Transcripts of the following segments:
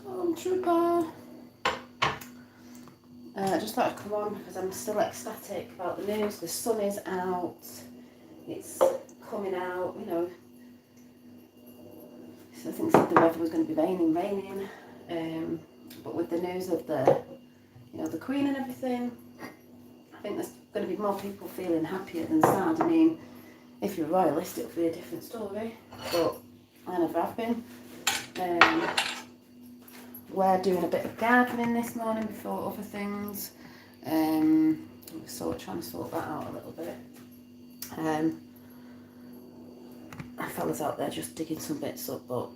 Stormtrooper. I just thought I'd come on because I'm still ecstatic about the news. The sun is out. It's coming out, you know. So I think the weather was going to be raining. But with the news of the, you know, the Queen and everything, I think there's going to be more people feeling happier than sad. I mean, if you're a royalist, it'll be a different story. But I never have been. We're doing a bit of gardening this morning before other things. We're sort of trying to sort that out a little bit. Our fella's out there just digging some bits up, but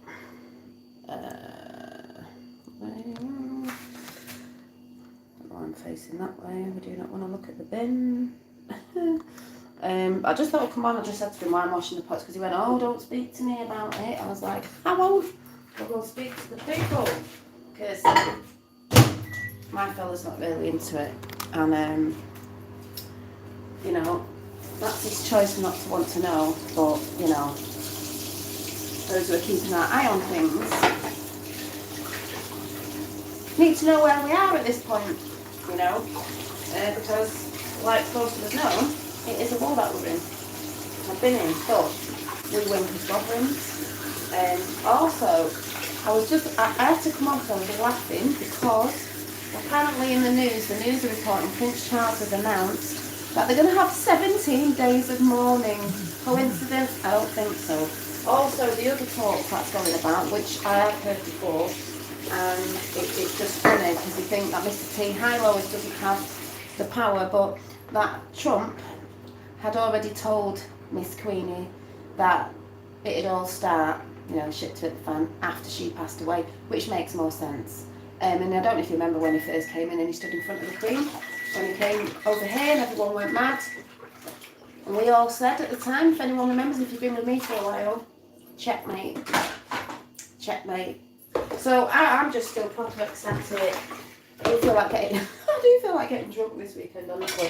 I'm facing that way. We do not want to look at the bin. I just thought I'd come on. I just said to him why I'm washing the pots because he went, "Oh, don't speak to me about it." I was like, "I won't. I will speak to the people." Because my fella's not really into it, and you know, that's his choice not to want to know. But you know, those who are keeping our eye on things need to know where we are at this point. You know, because like most of us know, it is a war that we're in. I've been in, but we win for sovereigns. Also. I had to come off because I was laughing because apparently in the news are reporting Prince Charles has announced that they're going to have 17 days of mourning. Coincidence? I don't think so. Also, the other talk that's going about, which I have heard before, and it's just funny because you think that Mr. T. High-Lois doesn't have the power, but that Trump had already told Miss Queenie that it'd all start, you know, shit to the fan after she passed away, which makes more sense. And I don't know if you remember when he first came in and he stood in front of the Queen, when he came over here and everyone went mad. And we all said at the time, if anyone remembers, if you've been with me for a while, checkmate. Checkmate. So I'm just still proper ecstatic. I do feel like getting drunk this weekend, honestly.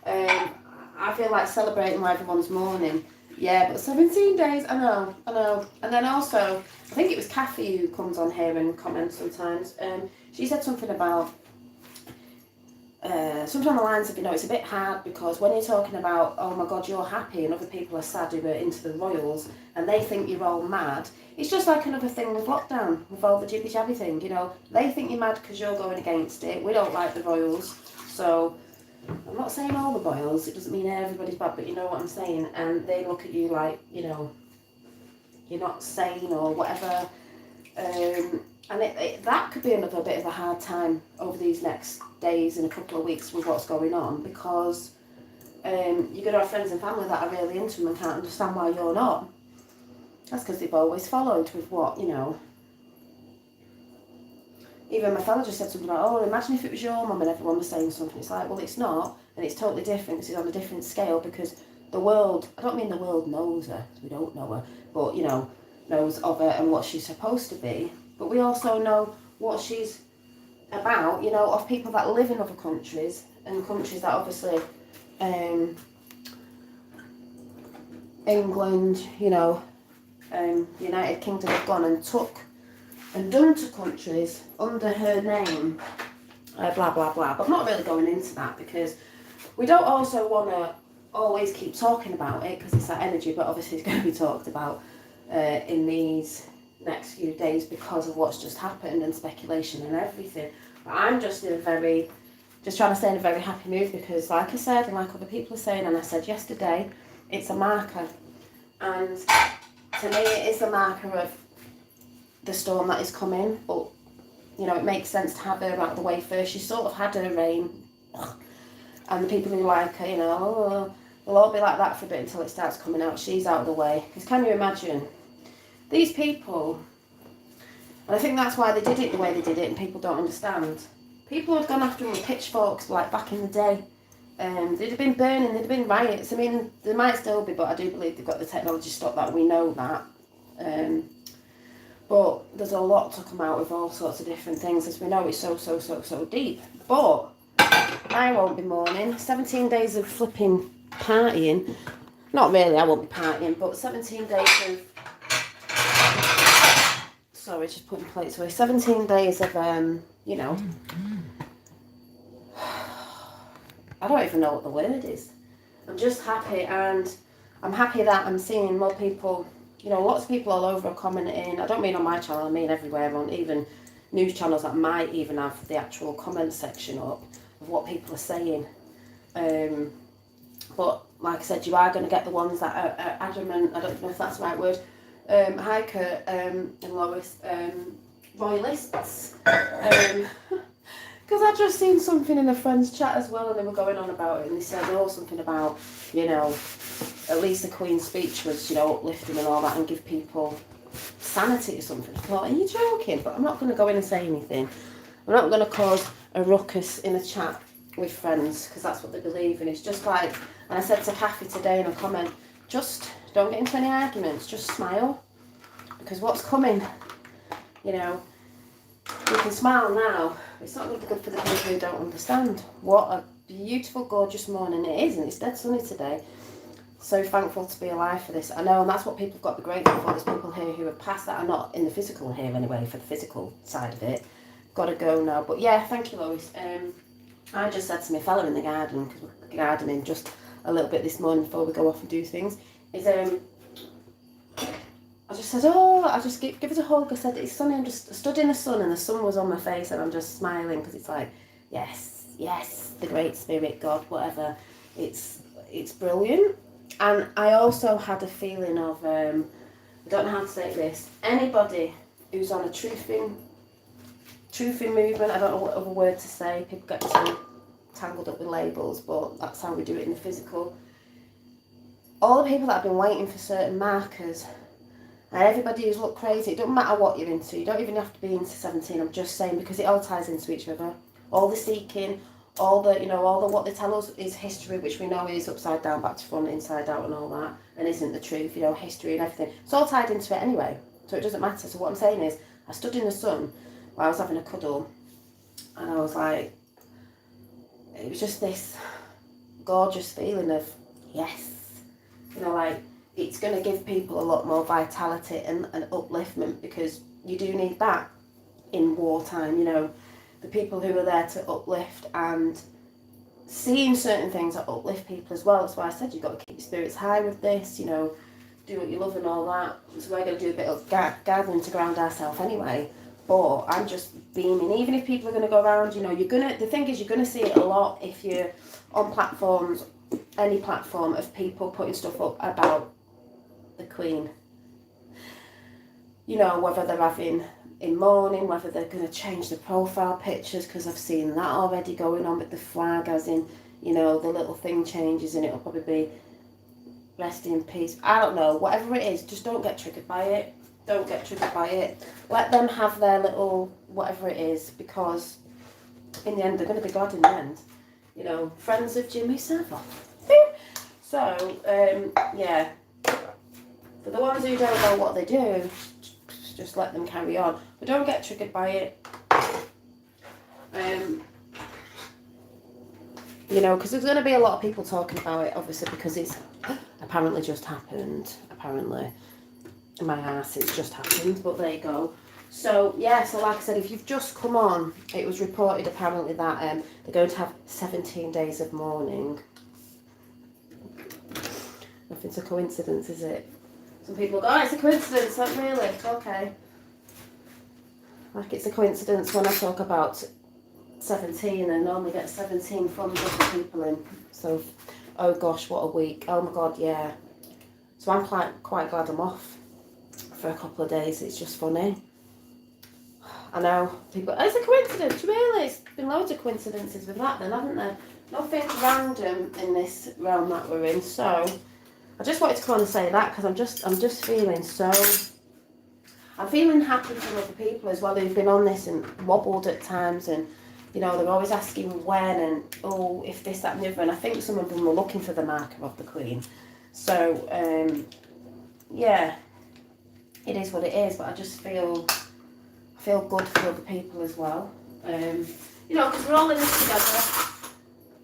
I feel like celebrating while everyone's mourning. Yeah, but 17 days, I know. And then also, I think it was Kathy who comes on here and comments sometimes. She said something about, something on the lines of, you know, it's a bit hard because when you're talking about, oh my God, you're happy and other people are sad who are into the royals and they think you're all mad. It's just like another thing with lockdown, with all the jibby jabby thing, you know. They think you're mad because you're going against it. We don't like the royals, so... I'm not saying all the royals, it doesn't mean everybody's bad, but you know what I'm saying, and they look at you like, you know, you're not sane or whatever, and that could be another bit of a hard time over these next days and a couple of weeks with what's going on, because you're going to have friends and family that are really into them and can't understand why you're not. That's because they've always followed with what, you know. Even my fella just said something about, oh, imagine if it was your mum and everyone was saying something. It's like, well, it's not, and it's totally different because it's on a different scale, because the world, I don't mean the world knows her, because we don't know her, but, you know, knows of her and what she's supposed to be. But we also know what she's about, you know, of people that live in other countries, and countries that obviously, England, you know, United Kingdom have gone and took and done to countries under her name, blah, blah, blah. But I'm not really going into that because we don't also want to always keep talking about it because it's that energy, but obviously it's going to be talked about in these next few days because of what's just happened and speculation and everything. But I'm just trying to stay in a very happy mood because, like I said, and like other people are saying, and I said yesterday, it's a marker. And to me, it is a marker of the storm that is coming, but you know, it makes sense to have her out of the way first. She sort of had her reign, and the people who like her, you know, will all be like that for a bit until it starts coming out. She's out of the way. Because can you imagine these people? And I think that's why they did it the way they did it, and people don't understand. People had gone after them with pitchforks like back in the day. They'd have been burning, there'd have been riots. I mean, there might still be, but I do believe they've got the technology to stop that. We know that. But there's a lot to come out with all sorts of different things, as we know it's so deep. But I won't be mourning. 17 days of flipping partying. Not really, I won't be partying, but 17 days of... sorry, just putting plates away. 17 days of, you know, I don't even know what the word is. I'm just happy, and I'm happy that I'm seeing more people, you know, lots of people all over are commenting. I don't mean on my channel, I mean everywhere, on even news channels that might even have the actual comment section up of what people are saying. But like I said, you are going to get the ones that are adamant, I don't know if that's the right word, hi Kurt and Lois, royalists. Because I just seen something in a friend's chat as well, and they were going on about it, and they said, oh, something about, you know, at least the Queen's speech was, you know, uplifting and all that, and give people sanity or something. I thought, are you joking? But I'm not going to go in and say anything. I'm not going to cause a ruckus in a chat with friends, because that's what they believe in. It's just like, and I said to Kathy today in a comment, just don't get into any arguments, just smile, because what's coming, you know, you can smile now. It's not going to be good for the people who don't understand. What a beautiful, gorgeous morning it is, and it's dead sunny today. So thankful to be alive for this. I know, and that's what people have got to be grateful for. There's people here who have passed that are not in the physical here anyway, for the physical side of it. Got to go now. But yeah, thank you, Lois. I just said to my fella in the garden, because we're gardening just a little bit this morning before we go off and do things, is I just said, oh, I just give it a hug. I said, it's sunny. I just stood in the sun, and the sun was on my face, and I'm just smiling, because it's like, yes, yes, the Great Spirit, God, whatever. It's brilliant. And I also had a feeling of, I don't know how to say this, anybody who's on a truthing movement, I don't know what other word to say, people get so tangled up with labels, but that's how we do it in the physical. All the people that have been waiting for certain markers, and everybody who's looked crazy, it doesn't matter what you're into, you don't even have to be into 17, I'm just saying, because it all ties into each other. All the seeking, all the, you know, all the, what they tell us is history, which we know is upside down, back to front, inside out and all that, and isn't the truth, you know, history and everything. It's all tied into it anyway, so it doesn't matter. So what I'm saying is, I stood in the sun while I was having a cuddle, and I was like, it was just this gorgeous feeling of, yes, you know, like, it's going to give people a lot more vitality and upliftment, because you do need that in wartime, you know, the people who are there to uplift, and seeing certain things that uplift people as well. That's why I said you've got to keep your spirits high with this, you know, do what you love and all that. So we're going to do a bit of gathering to ground ourselves anyway, but I'm just beaming. Even if people are going to go around, you know, the thing is, you're going to see it a lot if you're on platforms, any platform, of people putting stuff up about the Queen, you know, whether they're having in mourning, whether they're going to change the profile pictures, because I've seen that already going on with the flag, as in, you know, the little thing changes and it'll probably be rest in peace. I don't know, whatever it is, just don't get triggered by it. Don't get triggered by it. Let them have their little whatever it is, because in the end they're going to be glad in the end, you know. Friends of Jimmy Savile. So yeah, for the ones who don't know what they do, just let them carry on, but don't get triggered by it. You know, because there's going to be a lot of people talking about it, obviously, because it's apparently just happened. Apparently, in my ass, it's just happened, but there you go. So yeah, so like I said, if you've just come on, it was reported apparently that they're going to have 17 days of mourning. Nothing's a coincidence, is it? Some people go, oh, it's a coincidence, not really, okay. Like it's a coincidence when I talk about 17 and only get 17 from other people in. So, oh gosh, what a week. Oh my God, yeah. So I'm quite glad I'm off for a couple of days. It's just funny. I know, people, oh, it's a coincidence, really? It's been loads of coincidences with that then, haven't there? Nothing random in this realm that we're in, so I just wanted to come on and say that, because I'm just feeling so, I'm feeling happy for other people as well who've been on this and wobbled at times, and you know, they're always asking when and oh, if this, that and the other, and I think some of them were looking for the marker of the Queen. So yeah, it is what it is, but I just feel good for other people as well. You know, because we're all in this together.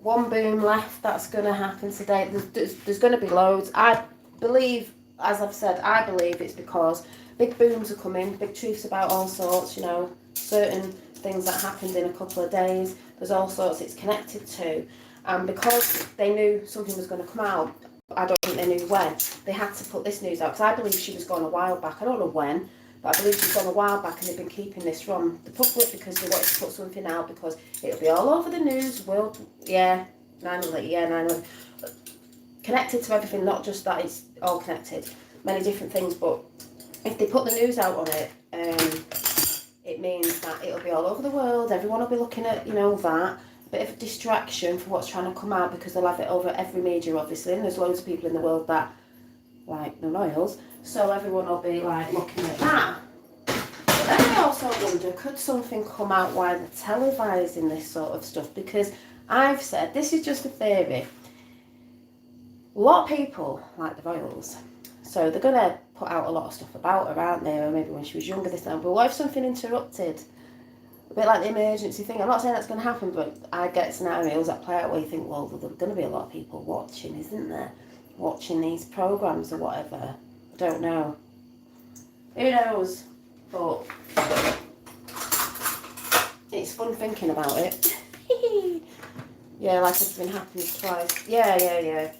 One boom left, that's going to happen today. There's going to be loads. I believe as I've said, I believe it's because big booms are coming, big truths about all sorts, you know, certain things that happened in a couple of days, there's all sorts it's connected to. And because they knew something was going to come out, I don't think they knew when, they had to put this news out. Because I believe she was gone a while back. I don't know when, but I believe she's gone a while back, and they've been keeping this from the public because they wanted to put something out because it'll be all over the news, world, 9/11, connected to everything, not just that it's all connected, many different things. But if they put the news out on it, it means that it'll be all over the world, everyone will be looking at, you know, that. Bit of a distraction for what's trying to come out, because they'll have it over every media, obviously, and there's loads of people in the world that like the royals, so everyone will be like looking at that. But then I also wonder, could something come out while they're televising this sort of stuff? Because I've said, this is just a theory, a lot of people like the royals, so they're going to put out a lot of stuff about her, aren't they? Or maybe when she was younger this time. But what if something interrupted? A bit like the emergency thing. I'm not saying that's going to happen, but I get scenarios that play out where you think, well, there's going to be a lot of people watching, isn't there? Watching these programmes or whatever. I don't know. Who knows? But it's fun thinking about it. Yeah, like everything happens twice. Yeah.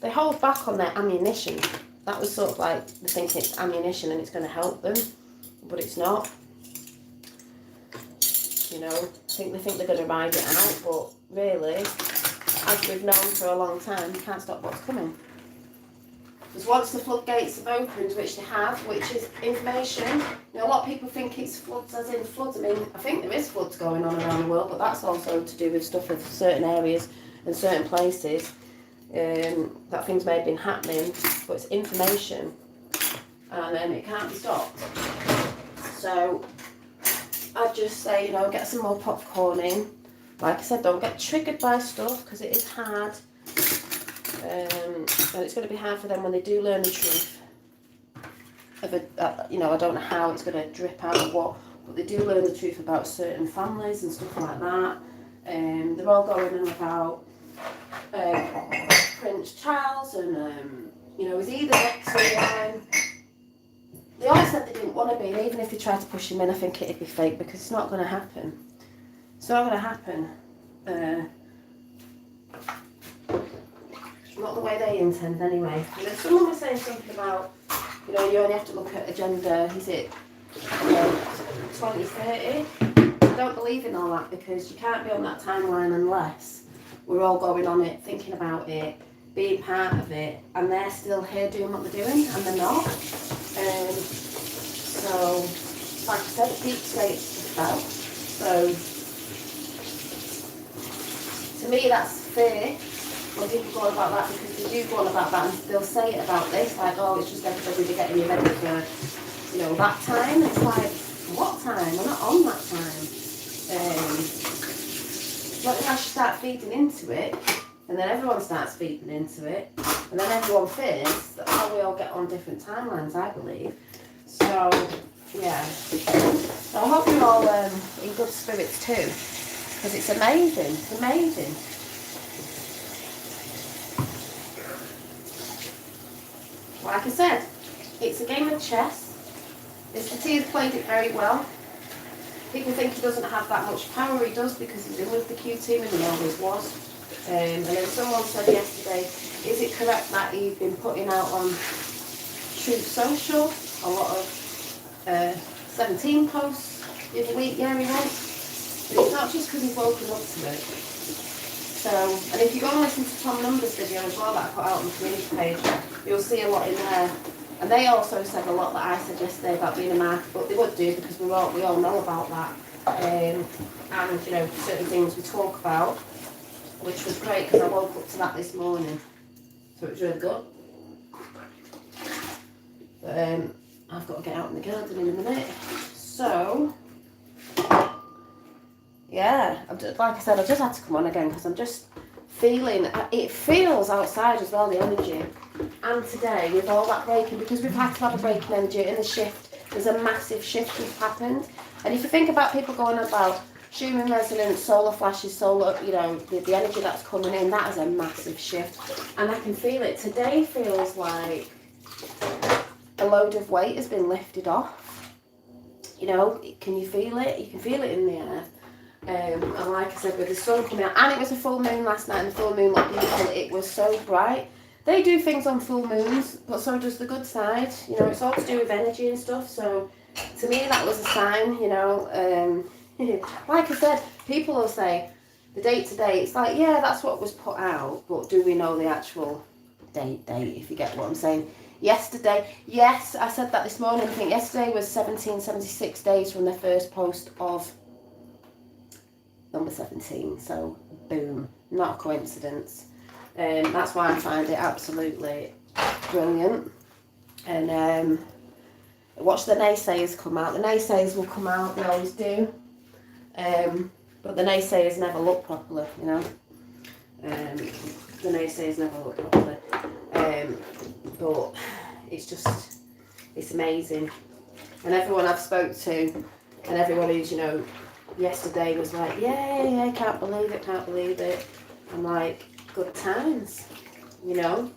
They hold back on their ammunition. That was sort of like the thinking it's ammunition and it's going to help them, but it's not. You know, they think they're going to ride it out, but really, as we've known for a long time, you can't stop what's coming. Because once the floodgates have opened, which they have, which is information, you know, a lot of people think it's floods as in floods. I mean, I think there is floods going on around the world, but that's also to do with stuff of certain areas and certain places, that things may have been happening, but it's information, and it can't be stopped. So I'd just say, you know, get some more popcorn in. Like I said, don't get triggered by stuff, because it is hard. And it's going to be hard for them when they do learn the truth. You know, I don't know how it's going to drip out of what, but they do learn the truth about certain families and stuff like that. They're all going on about Prince Charles and, you know, is he the next one? They always said they didn't want to be, and even if they tried to push him in, I think it'd be fake, because it's not going to happen. It's not going to happen. Not the way they intend, anyway. You know, someone was saying something about, you know, you only have to look at agenda, is it 2030? I don't believe in all that, because you can't be on that timeline unless we're all going on it, thinking about it, being part of it, and they're still here doing what they're doing, and they're not. So, like I said, deep state stuff out. So, to me, that's fair when people go on about that, because they do go on about that, and they'll say it about this, like, oh, it's just everybody getting you ready for, you know, that time. It's like, what time? We're not on that time. Not if I should start feeding into it, and then everyone starts feeding into it, and then everyone fears that how we all get on different timelines, I believe. So, yeah. So I hope you're all in good spirits too, because it's amazing. It's amazing. Like I said, it's a game of chess. Mr. T has played it very well. People think he doesn't have that much power. He does, because he's in with the Q team, and he always was. And then someone said yesterday, is it correct that he's been putting out on Truth Social a lot of 17 posts the other week? Yeah, he was. But it's not just because he's woken up to it. So, and if you go and listen to Tom Numbers' video as well that I put out on the community page, you'll see a lot in there. And they also said a lot that I said yesterday about being a mark, but they would do, because we all know about that. And, you know, certain things we talk about, which was great, because I woke up to that this morning. So it was really good. But I've got to get out in the garden in a minute. So, yeah, like I said, I just had to come on again, because I'm just feeling, it feels outside as well, the energy. And today, with all that breaking, because we've had to have a break in energy in the shift, there's a massive shift that's happened. And if you think about people going about Schumann resonance, solar flashes, solar, you know, the energy that's coming in, that is a massive shift. And I can feel it. Today feels like a load of weight has been lifted off. You know, can you feel it? You can feel it in the air. And like I said, with the sun coming out, and it was a full moon last night, and the full moon looked beautiful. It was so bright. They do things on full moons, but so does the good side. You know, it's all to do with energy and stuff. So to me, that was a sign. You know, like I said, people will say the date today. It's like, yeah, that's what was put out, but do we know the actual date? If you get what I'm saying. Yesterday, yes, I said that this morning. I think yesterday was 1776 days from the first post of number 17, so boom, not a coincidence. That's why I find it absolutely brilliant. And watch the naysayers come out. The naysayers will come out, they always do. But the naysayers never look properly, you know. The naysayers never look properly. But it's amazing. And everyone I've spoke to, and everyone who's, you know, yesterday was like, yeah, can't believe it. I'm like, good times, you know.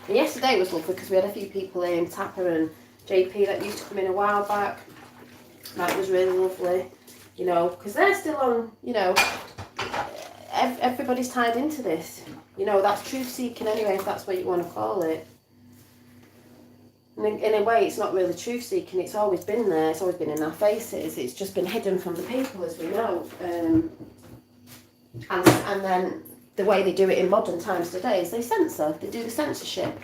And yesterday was lovely because we had a few people in, Tapper and JP that used to come in a while back. That was really lovely, you know, because they're still on, you know, everybody's tied into this. You know, that's truth seeking anyway, if that's what you want to call it. And in a way, it's not really truth seeking, it's always been there, it's always been in our faces, it's just been hidden from the people, as we know. And then the way they do it in modern times today is they censor, they do the censorship.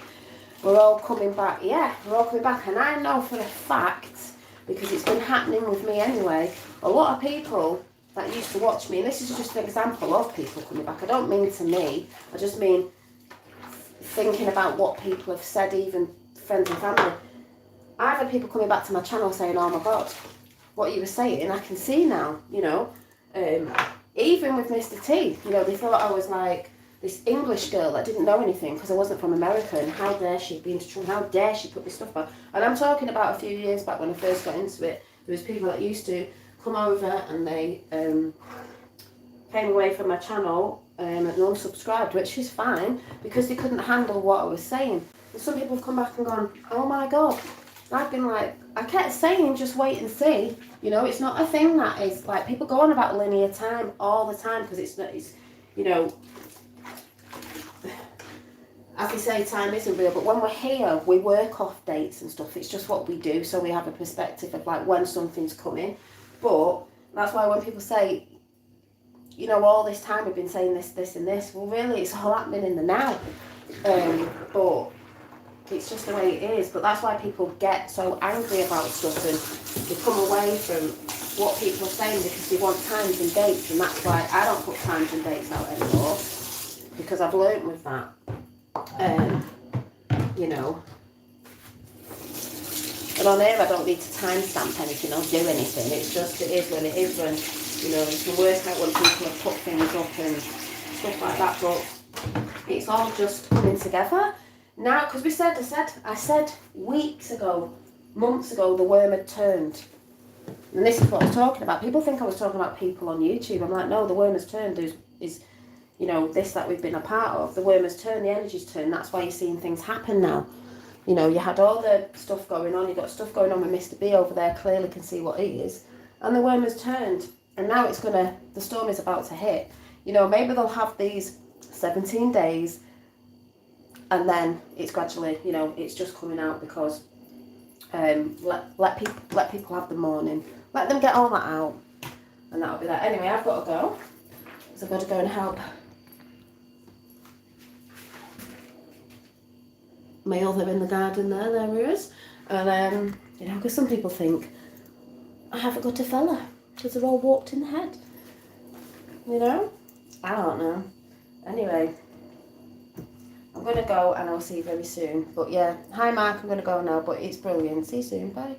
We're all coming back, and I know for a fact, because it's been happening with me anyway, a lot of people that used to watch me, and this is just an example of people coming back, I don't mean to me, I just mean thinking about what people have said, even friends and family. I've had people coming back to my channel saying, oh my God, what you were saying, I can see now, you know. Even with Mr. T, you know, they thought I was like this English girl that didn't know anything because I wasn't from America, and how dare she be into trouble, how dare she put this stuff out. And I'm talking about a few years back when I first got into it, there was people that used to come over and they came away from my channel and unsubscribed, which is fine because they couldn't handle what I was saying. And some people have come back and gone, oh my God. And I've been like, I kept saying just wait and see. You know, it's not a thing that is like, people go on about linear time all the time because it's not, it's, you know, as they say, time isn't real, but when we're here, we work off dates and stuff. It's just what we do, so we have a perspective of like when something's coming. But that's why when people say, you know, all this time we've been saying this and this, well really it's all happening in the now. But it's just the way it is. But that's why people get so angry about stuff and they come away from what people are saying because they want times and dates, and that's why I don't put times and dates out anymore, because I've learnt with that. You know, and on here I don't need to timestamp anything or do anything. It's just, it is when it is, when, you know, you can work out when people have put things up and stuff like that, but it's all just coming together now, because I said weeks ago, months ago, the worm had turned. And this is what I was talking about. People think I was talking about people on YouTube. I'm like, no, the worm has turned is you know, this that we've been a part of. The worm has turned, the energy's turned. That's why you're seeing things happen now. You know, you had all the stuff going on. You've got stuff going on with Mr. B over there. Clearly can see what he is. And the worm has turned. And now it's the storm is about to hit. You know, maybe they'll have these 17 days. And then it's gradually, you know, it's just coming out because let people have the morning. Let them get all that out. And that'll be that. Anyway, I've got to go. So I've got to go and help my other in the garden there he is. And, you know, because some people think, I haven't got a fella, because they're all walked in the head. You know? I don't know. Anyway, I'm going to go and I'll see you very soon. But yeah, hi Mark, I'm going to go now, but it's brilliant. See you soon, bye.